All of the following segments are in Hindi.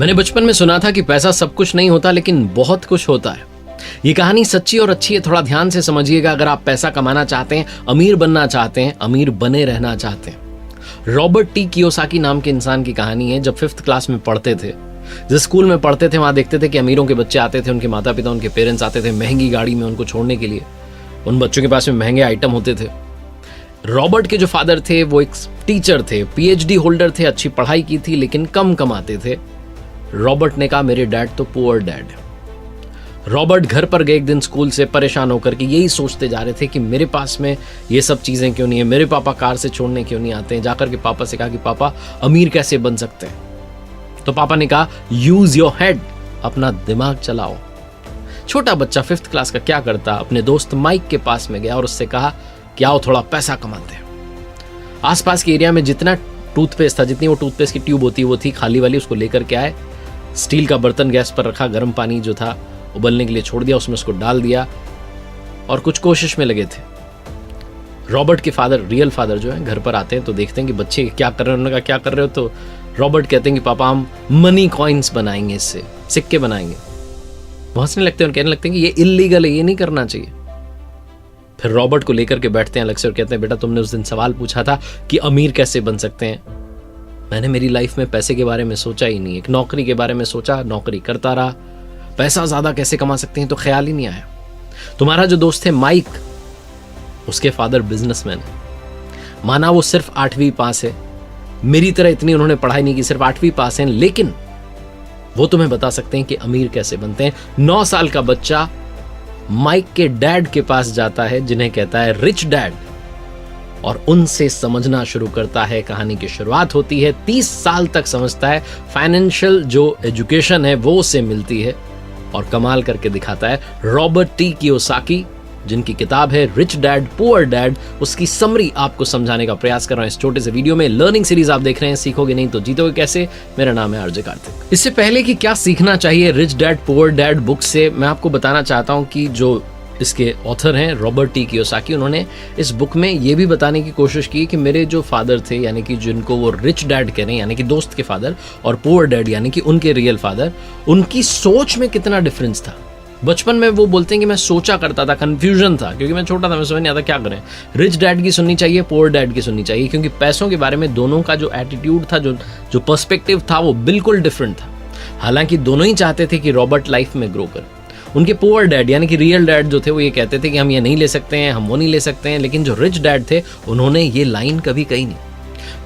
मैंने बचपन में सुना था कि पैसा सब कुछ नहीं होता, लेकिन बहुत कुछ होता है। ये कहानी सच्ची और अच्छी है, थोड़ा ध्यान से समझिएगा। अगर आप पैसा कमाना चाहते हैं, अमीर बनना चाहते हैं, अमीर बने रहना चाहते हैं। रॉबर्ट टी कियोसाकी नाम के इंसान की कहानी है। जब 5th क्लास में पढ़ते थे, जिस स्कूल में पढ़ते थे, वहां देखते थे कि अमीरों के बच्चे आते थे, उनके माता पिता, उनके पेरेंट्स आते थे महंगी गाड़ी में उनको छोड़ने के लिए। उन बच्चों के पास में महंगे आइटम होते थे। रॉबर्ट के जो फादर थे वो एक टीचर थे, PhD होल्डर थे, अच्छी पढ़ाई की थी, लेकिन कम कमाते थे। रॉबर्ट ने कहा मेरे डैड तो पुअर डैड है। रॉबर्ट घर पर गए एक दिन स्कूल से परेशान होकर के, यही सोचते जा रहे थे कि मेरे पास में ये सब चीजें क्यों नहीं है, मेरे पापा कार से छोड़ने क्यों नहीं आते हैं। जाकर के पापा से कहा कि पापा अमीर कैसे बन सकते हैं। तो पापा ने कहा यूज योर हेड, अपना दिमाग चलाओ। छोटा बच्चा 5th क्लास का क्या करता, अपने दोस्त माइक के पास में गया और उससे कहा कि आओ थोड़ा पैसा कमाते हैं। आसपास के एरिया में जितना टूथपेस्ट था, जितनी वो टूथपेस्ट की ट्यूब होती वो थी खाली वाली, उसको लेकर के आए। स्टील का बर्तन गैस पर रखा, गर्म पानी जो था उबलने के लिए छोड़ दिया, उसमें उसको डाल दिया और कुछ कोशिश में लगे थे। रॉबर्ट के फादर, रियल फादर जो है, घर पर आते हैं तो देखते हैं कि बच्चे क्या कर रहे हैं। उन्होंने कहा क्या कर रहे हो? तो रॉबर्ट कहते हैं कि पापा हम मनी कॉइन्स बनाएंगे, इससे सिक्के बनाएंगे। वो हंसने लगते हैं और कहने लगते हैं कि ये इल्लीगल है, ये नहीं करना चाहिए। फिर रॉबर्ट को लेकर के बैठते हैं अलग से और कहते हैं बेटा तुमने उस दिन सवाल पूछा था कि अमीर कैसे बन सकते हैं। मैंने मेरी लाइफ में पैसे के बारे में सोचा ही नहीं, एक नौकरी के बारे में सोचा, नौकरी करता रहा। पैसा ज्यादा कैसे कमा सकते हैं तो ख्याल ही नहीं आया। तुम्हारा जो दोस्त है माइक, उसके फादर बिजनेसमैन है। माना वो सिर्फ 8वीं पास है, मेरी तरह इतनी उन्होंने पढ़ाई नहीं की, सिर्फ 8वीं पास है, लेकिन वो तुम्हें बता सकते हैं कि अमीर कैसे बनते हैं। 9 साल का बच्चा माइक के डैड के पास जाता है, जिन्हें कहता है रिच डैड, और उनसे समझना शुरू करता है। कहानी की शुरुआत होती है, 30 साल तक समझता है, फाइनेंशियल जो एजुकेशन है वो उससे मिलती है और कमाल करके दिखाता है। रॉबर्ट टी कियोसाकी, जिनकी किताब है रिच डैड पुअर डैड, उसकी समरी आपको समझाने का प्रयास कर रहा हूं इस छोटे से वीडियो में। लर्निंग सीरीज आप देख रहे हैं, सीखोगे नहीं तो जीतोगे कैसे। मेरा नाम है आरजे कार्तिक। इससे पहले कि क्या सीखना चाहिए rich dad poor dad book से, मैं आपको बताना चाहता हूं कि जो इसके ऑथर हैं रॉबर्ट टी कियोसाकी, उन्होंने इस बुक में ये भी बताने की कोशिश की कि मेरे जो फादर थे, यानी कि जिनको वो रिच डैड कह रहे हैं, यानी कि दोस्त के फादर, और पुअर डैड यानी कि उनके रियल फादर, उनकी सोच में कितना डिफरेंस था। बचपन में वो बोलते हैं कि मैं सोचा करता था, कंफ्यूजन था, क्योंकि मैं छोटा था, मैं समझ नहीं आता क्या करें। रिच डैड की सुननी चाहिए, पुअर डैड की सुननी चाहिए, क्योंकि पैसों के बारे में दोनों का जो एटीट्यूड था, जो पर्सपेक्टिव था, वो बिल्कुल डिफरेंट था। हालांकि दोनों ही चाहते थे कि रॉबर्ट लाइफ में ग्रो करे। उनके पुअर डैड यानी कि रियल डैड जो थे वो ये कहते थे कि हम ये नहीं ले सकते हैं, हम वो नहीं ले सकते हैं, लेकिन जो रिच डैड थे उन्होंने ये लाइन कभी कही नहीं।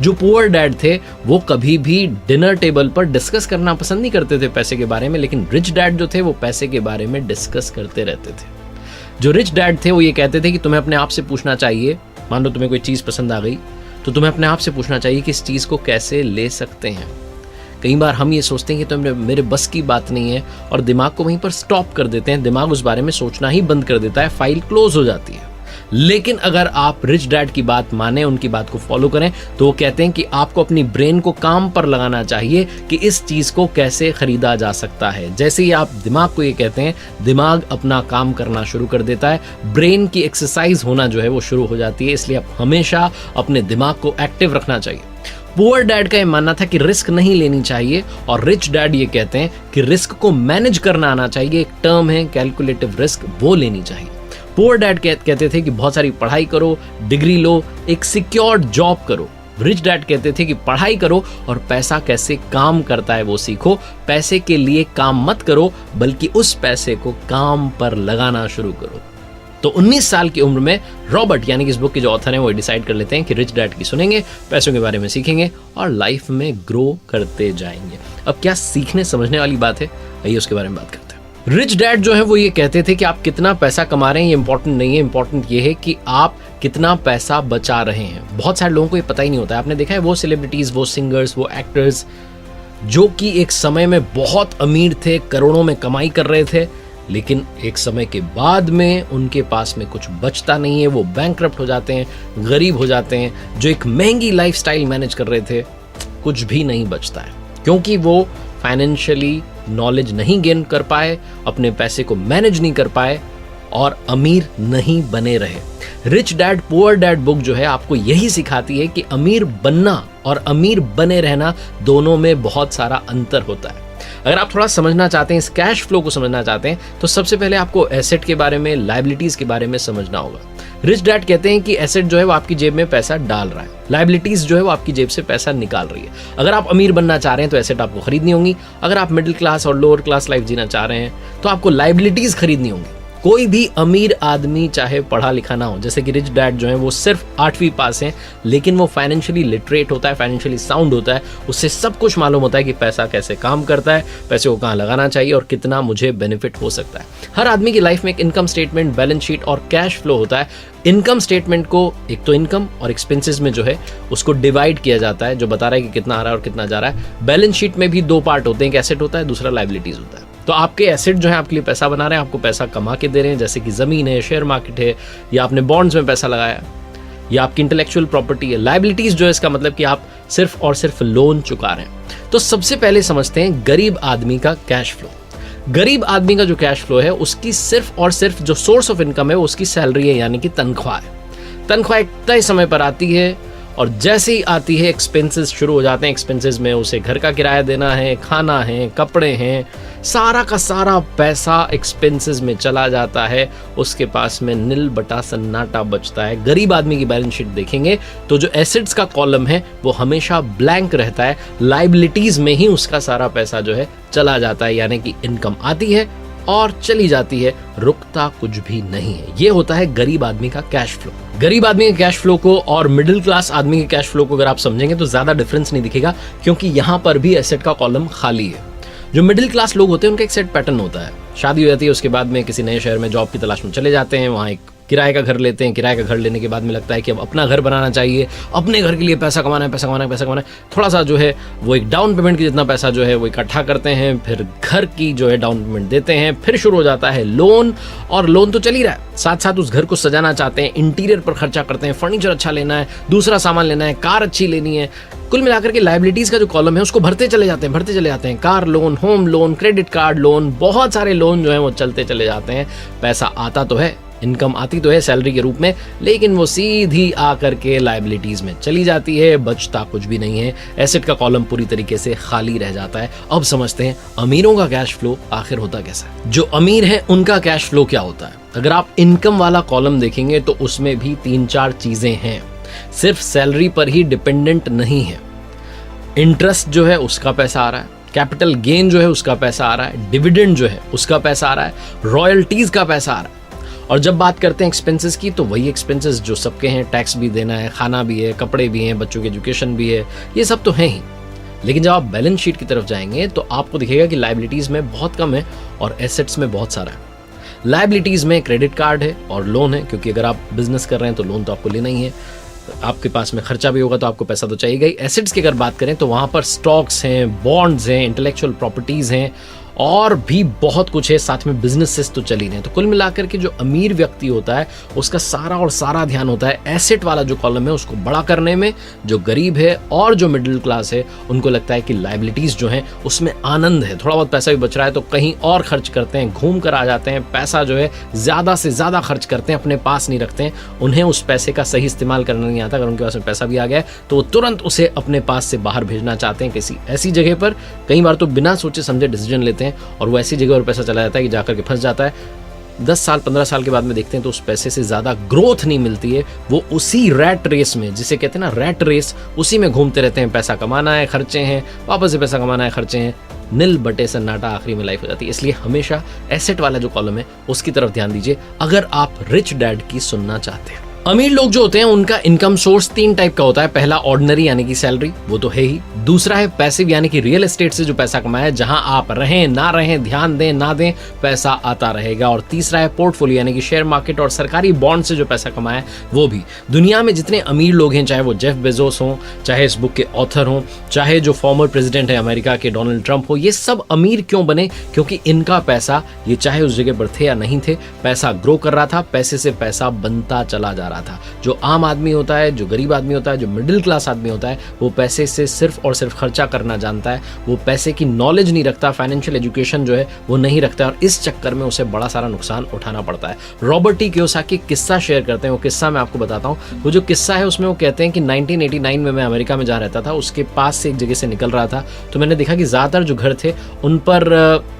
जो पुअर डैड थे वो कभी भी डिनर टेबल पर डिस्कस करना पसंद नहीं करते थे पैसे के बारे में, लेकिन रिच डैड जो थे वो पैसे के बारे में डिस्कस करते रहते थे। जो रिच डैड थे वो ये कहते थे कि तुम्हें अपने आप से पूछना चाहिए, मान लो तुम्हें कोई चीज पसंद आ गई तो तुम्हें अपने आप से पूछना चाहिए कि इस चीज को कैसे ले सकते हैं। कई बार हम ये सोचते हैं कि तो मेरे बस की बात नहीं है और दिमाग को वहीं पर स्टॉप कर देते हैं, दिमाग उस बारे में सोचना ही बंद कर देता है, फाइल क्लोज हो जाती है। लेकिन अगर आप रिच डैड की बात माने, उनकी बात को फॉलो करें, तो वो कहते हैं कि आपको अपनी ब्रेन को काम पर लगाना चाहिए कि इस चीज को कैसे खरीदा जा सकता है। जैसे ही आप दिमाग को ये कहते हैं, दिमाग अपना काम करना शुरू कर देता है, ब्रेन की एक्सरसाइज होना जो है वो शुरू हो जाती है। इसलिए आप हमेशा अपने दिमाग को एक्टिव रखना चाहिए। पुअर डैड का ये मानना था कि रिस्क नहीं लेनी चाहिए, और रिच डैड ये कहते हैं कि रिस्क को मैनेज करना आना चाहिए। एक टर्म है कैलकुलेटिव रिस्क, वो लेनी चाहिए। पुअर डैड कहते थे कि बहुत सारी पढ़ाई करो, डिग्री लो, एक सिक्योर्ड जॉब करो। रिच डैड कहते थे कि पढ़ाई करो और पैसा कैसे काम करता है वो सीखो। पैसे के लिए काम मत करो, बल्कि उस पैसे को काम पर लगाना शुरू करो। तो 19 साल की उम्र में रॉबर्ट यानी कि इस बुक के जो ऑथर हैं वो डिसाइड कर लेते हैं कि रिच डैड की सुनेंगे, पैसों के बारे में सीखेंगे और लाइफ में ग्रो करते जाएंगे। अब क्या सीखने समझने वाली बात है, आइए उसके बारे में बात करते हैं। रिच डैड जो है वो ये कहते थे कि आप कितना पैसा कमा रहे हैं ये इंपॉर्टेंट नहीं है, इंपॉर्टेंट ये है कि आप कितना पैसा बचा रहे हैं। बहुत सारे लोगों को ये पता ही नहीं होता है। आपने देखा है वो सेलिब्रिटीज, वो सिंगर्स, वो एक्टर्स जो कि एक समय में बहुत अमीर थे, करोड़ों में कमाई कर रहे थे, लेकिन एक समय के बाद में उनके पास में कुछ बचता नहीं है, वो बैंकरप्ट हो जाते हैं, गरीब हो जाते हैं। जो एक महंगी लाइफस्टाइल मैनेज कर रहे थे, कुछ भी नहीं बचता है, क्योंकि वो फाइनेंशियली नॉलेज नहीं गेन कर पाए, अपने पैसे को मैनेज नहीं कर पाए और अमीर नहीं बने रहे। Rich dad poor dad book जो है आपको यही सिखाती है कि अमीर बनना और अमीर बने रहना दोनों में बहुत सारा अंतर होता है। अगर आप थोड़ा समझना चाहते हैं, इस कैश फ्लो को समझना चाहते हैं, तो सबसे पहले आपको एसेट के बारे में, लायबिलिटीज के बारे में समझना होगा। रिच डैड कहते हैं कि एसेट जो है वो आपकी जेब में पैसा डाल रहा है, लायबिलिटीज जो है वो आपकी जेब से पैसा निकाल रही है। अगर आप अमीर बनना चाह रहे हैं तो एसेट आपको खरीदनी होंगी। अगर आप मिडिल क्लास और लोअर क्लास लाइफ जीना चाह रहे हैं तो आपको लायबिलिटीज खरीदनी होंगी। कोई भी अमीर आदमी चाहे पढ़ा लिखा ना हो, जैसे कि रिच डैड जो है वो सिर्फ 8वीं पास हैं, लेकिन वो फाइनेंशियली लिटरेट होता है, फाइनेंशियली साउंड होता है, उससे सब कुछ मालूम होता है कि पैसा कैसे काम करता है, पैसे को कहाँ लगाना चाहिए और कितना मुझे बेनिफिट हो सकता है। हर आदमी की लाइफ में एक इनकम स्टेटमेंट, बैलेंस शीट और कैश फ्लो होता है। इनकम स्टेटमेंट को एक तो इनकम और एक्सपेंसेस में जो है उसको डिवाइड किया जाता है, जो बता रहा है कि कितना आ रहा है और कितना जा रहा है। बैलेंस शीट में भी 2 पार्ट होते हैं, एक एसेट होता है, दूसरा लायबिलिटीज होता है। तो आपके एसेट जो है आपके लिए पैसा बना रहे हैं, आपको पैसा कमा के दे रहे हैं, जैसे कि जमीन है, शेयर मार्केट है, या आपने बॉन्ड्स में पैसा लगाया, या आपकी इंटेलेक्चुअल प्रॉपर्टी है। लायबिलिटीज जो है इसका मतलब कि आप सिर्फ और सिर्फ लोन चुका रहे हैं। तो सबसे पहले समझते हैं गरीब आदमी का कैश फ्लो। गरीब आदमी का जो कैश फ्लो है उसकी सिर्फ और सिर्फ जो सोर्स ऑफ इनकम है उसकी सैलरी है, यानी कि तनख्वाह है। तनख्वाह एक तय समय पर आती है और जैसे ही आती है एक्सपेंसेस शुरू हो जाते हैं। एक्सपेंसेस में उसे घर का किराया देना है, खाना है, कपड़े हैं, सारा का सारा पैसा एक्सपेंसेस में चला जाता है। उसके पास में नील बटा सन्नाटा बचता है। गरीब आदमी की बैलेंस शीट देखेंगे तो जो एसेट्स का कॉलम है वो हमेशा ब्लैंक रहता है, लायबिलिटीज में ही उसका सारा पैसा जो है चला जाता है, यानी कि इनकम आती है और चली जाती है, रुकता कुछ भी नहीं है। ये होता है गरीब आदमी का कैश फ्लो। गरीब आदमी के कैश फ्लो को और मिडिल क्लास आदमी के कैश फ्लो को अगर आप समझेंगे तो ज्यादा डिफरेंस नहीं दिखेगा, क्योंकि यहां पर भी एसेट का कॉलम खाली है। जो मिडिल क्लास लोग होते हैं उनका एक सेट पैटर्न होता है। शादी हो जाती है, उसके बाद में किसी नए शहर में जॉब की तलाश में चले जाते हैं, वहाँ एक किराए का घर लेते हैं। किराए का घर लेने के बाद में लगता है कि अब अपना घर बनाना चाहिए, अपने घर के लिए पैसा कमाना है, पैसा कमाना है, पैसा कमाना है। थोड़ा सा जो है वो एक डाउन पेमेंट की जितना पैसा जो है वो इकट्ठा करते हैं, फिर घर की जो है डाउन पेमेंट देते हैं, फिर शुरू हो जाता है लोन। और लोन तो चल ही रहा है, साथ साथ उस घर को सजाना चाहते हैं, इंटीरियर पर खर्चा करते हैं, फर्नीचर अच्छा लेना है, दूसरा सामान लेना है, कार अच्छी लेनी है। कुल मिलाकर के लायबिलिटीज का जो कॉलम है उसको भरते चले जाते हैं। Car loan, home loan, credit card loan, बहुत सारे लोन जो है वो चलते चले जाते हैं। पैसा आता तो है, इनकम आती तो है सैलरी के रूप में, लेकिन वो सीधी आकर के लायबिलिटीज में चली जाती है, बचता कुछ भी नहीं है। एसेट का कॉलम पूरी तरीके से खाली रह जाता है। अब समझते हैं अमीरों का कैश फ्लो आखिर होता कैसा है। जो अमीर है उनका कैश फ्लो क्या होता है। अगर आप इनकम वाला कॉलम देखेंगे तो उसमें भी 3-4 चीजें हैं, सिर्फ सैलरी पर ही डिपेंडेंट नहीं है। इंटरेस्ट जो है उसका पैसा आ रहा है, कैपिटल गेन जो है उसका पैसा आ रहा है, डिविडेंड जो है उसका पैसा आ रहा है, रॉयल्टीज का पैसा आ रहा है। और जब बात करते हैं एक्सपेंसेस की तो वही एक्सपेंसेस जो सबके हैं, टैक्स भी देना है, खाना भी है, कपड़े भी हैं, बच्चों की एजुकेशन भी है, ये सब तो हैं ही। लेकिन जब आप बैलेंस शीट की तरफ जाएंगे तो आपको दिखेगा कि लायबिलिटीज में बहुत कम है और एसेट्स में बहुत सारा है। लायबिलिटीज में क्रेडिट कार्ड है और लोन है, क्योंकि अगर आप बिजनेस कर रहे हैं तो लोन तो आपको लेना ही है, आपके पास में खर्चा भी होगा तो आपको पैसा तो चाहिए ही। एसेट्स की अगर बात करें तो वहां पर स्टॉक्स हैं, बॉन्ड्स हैं, इंटेलेक्चुअल प्रॉपर्टीज हैं और भी बहुत कुछ है, साथ में बिजनेसेस तो चल ही रहे हैं। तो कुल मिलाकर के जो अमीर व्यक्ति होता है उसका सारा और सारा ध्यान होता है एसेट वाला जो कॉलम है उसको बड़ा करने में। जो गरीब है और जो मिडिल क्लास है उनको लगता है कि लायबिलिटीज जो हैं उसमें आनंद है, थोड़ा बहुत पैसा भी बच रहा है तो कहीं और खर्च करते हैं, घूम कर आ जाते हैं, पैसा जो है ज्यादा से ज्यादा खर्च करते हैं, अपने पास नहीं रखते हैं। उन्हें उस पैसे का सही इस्तेमाल करना नहीं आता। अगर उनके पास में पैसा भी आ गया है तो वो तुरंत उसे अपने पास से बाहर भेजना चाहते हैं किसी ऐसी जगह पर, कई बार तो बिना सोचे समझे डिसीजन लेते हैं और वो ऐसी जगह पर पैसा चला जाता है कि जाकर के फंस जाता है। 10 साल 15 साल के बाद में देखते हैं तो उस पैसे से ज्यादा ग्रोथ नहीं मिलती है। वो उसी रैट रेस में, जिसे कहते हैं ना रैट रेस, उसी में घूमते रहते हैं। पैसा कमाना है, खर्चे हैं, वापस से पैसा कमाना है, खर्चे हैं, नील बटे सन्नाटा आखिरी में लाइफ हो जाती है। इसलिए हमेशा एसेट वाला जो कॉलम है उसकी तरफ ध्यान दीजिए अगर आप रिच डैड की सुनना चाहते हैं। अमीर लोग जो होते हैं उनका इनकम सोर्स 3 टाइप का होता है। पहला ऑर्डिनरी यानी कि सैलरी, वो तो है ही। दूसरा है पैसिव यानी कि रियल एस्टेट से जो पैसा कमाया, जहां आप रहें ना रहें, ध्यान दें ना दें, पैसा आता रहेगा। और तीसरा है पोर्टफोलियो यानी कि शेयर मार्केट और सरकारी बॉन्ड से जो पैसा कमाया वो भी। दुनिया में जितने अमीर लोग हैं, चाहे वो जेफ बेजोस हों, चाहे इस बुक के ऑथर हों, चाहे जो फॉर्मर प्रेसिडेंट है अमेरिका के डोनाल्ड ट्रंप हो, ये सब अमीर क्यों बने? क्योंकि इनका पैसा, ये चाहे उस जगह पर थे या नहीं थे, पैसा ग्रो कर रहा था, पैसे से पैसा बनता चला जा रहा रहा था। जो आम आदमी होता है, जो गरीब आदमी होता है, जो मिडिल क्लास आदमी होता है, वो पैसे से सिर्फ और सिर्फ खर्चा करना जानता है, वो पैसे की नॉलेज नहीं रखता, फाइनेंशियल एजुकेशन जो है वो नहीं रखता, और इस चक्कर में उसे बड़ा सारा नुकसान उठाना पड़ता है। रॉबर्ट टी कियोसाकी किस्सा शेयर करते हैं, वो किस्सा मैं आपको बताता हूँ। वो जो किस्सा है उसमें वो कहते हैं कि 1989 में मैं अमेरिका में जहाँ रहता था उसके पास से एक जगह से निकल रहा था, तो मैंने देखा कि ज़्यादातर जो घर थे उन पर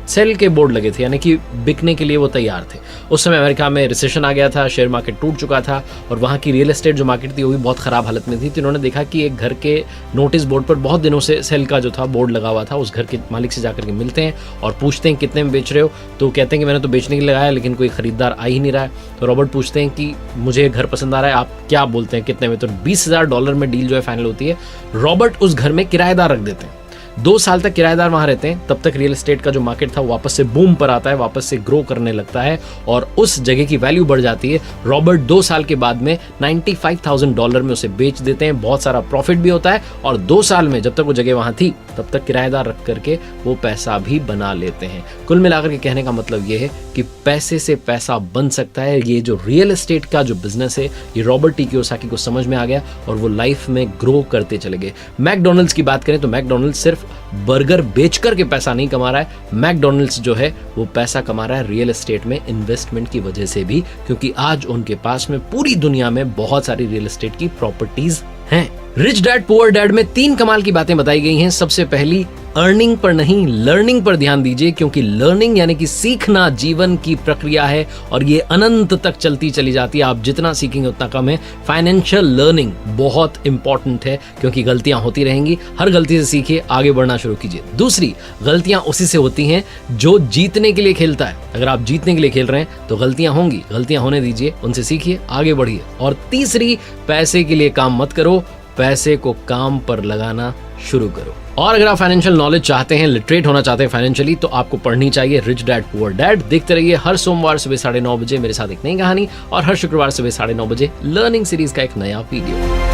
सेल के बोर्ड लगे थे, यानी कि बिकने के लिए वो तैयार थे। उस समय अमेरिका में रिसेशन आ गया था, शेयर मार्केट टूट चुका था और वहाँ की रियल एस्टेट जो मार्केट थी वो भी बहुत ख़राब हालत में थी। तो इन्होंने देखा कि एक घर के नोटिस बोर्ड पर बहुत दिनों से सेल का जो था बोर्ड लगा हुआ था। उस घर के मालिक से जाकर के मिलते हैं और पूछते हैं कितने में बेच रहे हो, तो कहते हैं कि मैंने तो बेचने के लिए लगाया लेकिन कोई ख़रीदार आ ही नहीं रहा है। तो रॉबर्ट पूछते हैं कि मुझे घर पसंद आ रहा है, आप क्या बोलते हैं कितने में? तो $20,000 में डील जो है फाइनल होती है। रॉबर्ट उस घर में किराएदार रख देते हैं, 2 साल तक किराएदार वहां रहते हैं। तब तक रियल एस्टेट का जो मार्केट था वो वापस से बूम पर आता है, वापस से ग्रो करने लगता है और उस जगह की वैल्यू बढ़ जाती है। रॉबर्ट 2 साल के बाद में $95,000 में उसे बेच देते हैं, बहुत सारा प्रॉफिट भी होता है और 2 साल में जब तक वो जगह वहां थी तब तक किराएदार रख करके वो पैसा भी बना लेते हैं। कुल मिलाकर के कहने का मतलब ये है कि पैसे से पैसा बन सकता है। ये जो रियल एस्टेट का जो बिजनेस है ये रॉबर्ट टी कियोसाकी को समझ में आ गया और वो लाइफ में ग्रो करते चले गए। मैकडॉनल्ड्स की बात करें तो मैकडॉनल्ड्स सिर्फ बर्गर बेच करके पैसा नहीं कमा रहा है, मैकडॉनल्ड्स जो है वो पैसा कमा रहा है रियल एस्टेट में इन्वेस्टमेंट की वजह से भी, क्योंकि आज उनके पास में पूरी दुनिया में बहुत सारी रियल एस्टेट की प्रॉपर्टीज हैं। रिच डैड पुअर डैड में 3 कमाल की बातें बताई गई हैं। सबसे पहली, अर्निंग पर नहीं लर्निंग पर ध्यान दीजिए, क्योंकि लर्निंग यानी कि सीखना जीवन की प्रक्रिया है और ये अनंत तक चलती चली जाती है। आप जितना सीखेंगे उतना कम है। फाइनेंशियल लर्निंग बहुत इंपॉर्टेंट है क्योंकि गलतियां होती रहेंगी, हर गलती से सीखिए, आगे बढ़ना शुरू कीजिए। दूसरी, गलतियां उसी से होती हैं जो जीतने के लिए खेलता है। अगर आप जीतने के लिए खेल रहे हैं तो गलतियां होंगी, गलतियां होने दीजिए, उनसे सीखिए, आगे बढ़िए। और तीसरी, पैसे के लिए काम मत करो, पैसे को काम पर लगाना शुरू करो। और अगर आप फाइनेंशियल नॉलेज चाहते हैं, लिटरेट होना चाहते हैं फाइनेंशियली, तो आपको पढ़नी चाहिए रिच डैड पुअर डैड। देखते रहिए हर सोमवार सुबह 9:30 बजे मेरे साथ एक नई कहानी और हर शुक्रवार सुबह 9:30 बजे लर्निंग सीरीज का एक नया वीडियो।